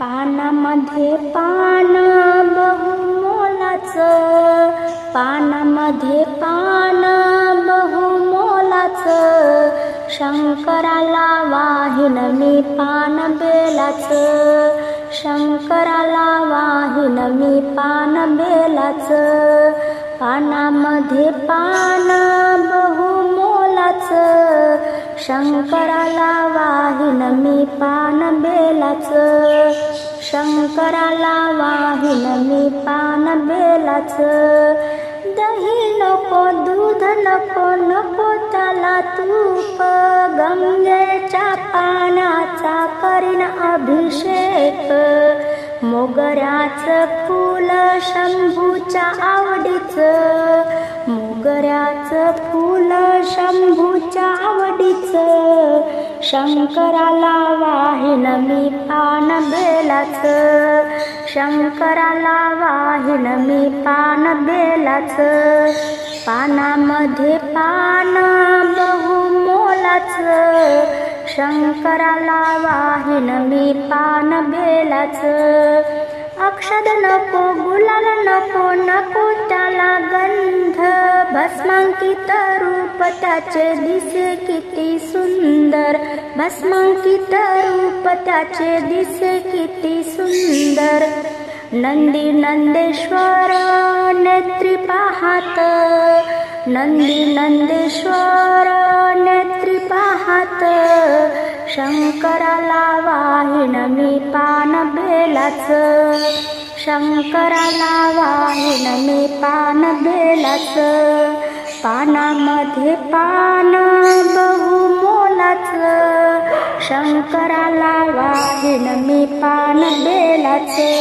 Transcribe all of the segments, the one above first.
पानामध्ये पान बहुमोलाचं, पानामध्ये पान बहुमोलाचं, शंकराला वाहीन मी पान बेलाचं, शंकराला वाहीन मी पान बेलाचं. पानामध्ये पान बहुमोलाचं, शंकराला वाहीन मी पान बेलाचं, शंकराला वाहीन मी पान बेलाचं. दही नको, दूध नको, नको त्याला तूप, गंगेच्या पाण्याचा करीन अभिषेक. मोगऱ्याचं फूल शंभूच्या आवडीचं, मोगऱ्याचं फूल शंभूच्या आवडीचं, शंकराला वाहीन मी पान बेलाचं, शंकराला वाहीन मी पान बेलाचं. पानामध्ये पान बहुमोलाचं, शंकराला वाहीन मी पान बेलाचं. अक्षद नको, गुलाल नको, नको त्याला गंध, भस्मांकित रूप त्याचे दिसे किती सुंदर, भस्मांकित रूप त्याचे दिसे किती सुंदर. नंदी नंदेश्वर नेत्री पाहात, नंदी नंदेश्वर नेत्री पाहात, शंकराला वाहीन मी पान बेलाचं, शंकराला वाहीन मी पान बेलाचं. पानामध्ये पान बहुमोलाचं, शंकराला वाहीन मी पान बेलाचं.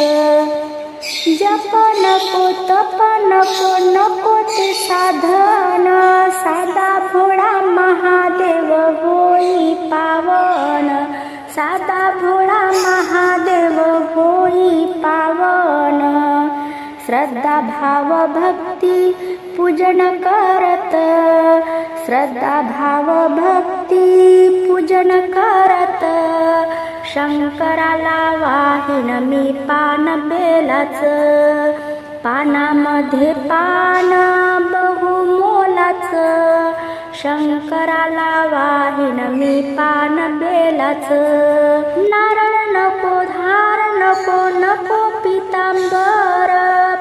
जप नको, तप नको, नको ते साधन, साधा भोळा महादेव होई पावन, साधा भोळा महादेव होई पावन. श्रद्धा भाव भक्ती पूजन करत, श्रद्धा भाव भक्ती पूजन करत, शंकराला वाहीन मी पान बेलाचं. पानामध्ये पान बहुमोलाचं, शंकराला वाहीन मी पान बेलाचं. नारळ नको, धार नको, नको पितांबर,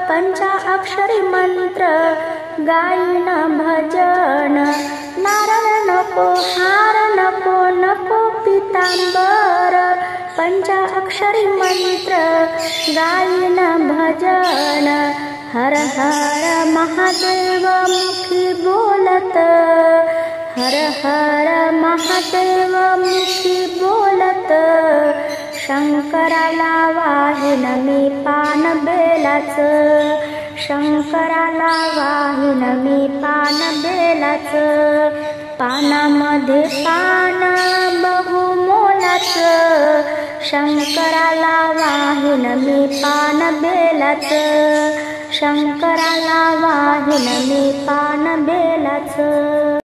पंचाक्षरी मंत्र गायन भजन. नारळ नको, हार नको, नको पितांबर, पंचाक्षरी मंत्र गायन भजन. हर हर महादेव मुखी बोलत, हर हर महादेव मुखी बोलत, शंकराला वाहीन मी पान बेलाचं, शंकराला वाहीन मी पान बेलाचं. पानामध्ये पान बहुमोलाचं, शंकराला वाहीन मी पान बेलाचं, शंकराला वाहीन मी पान बेलाचं.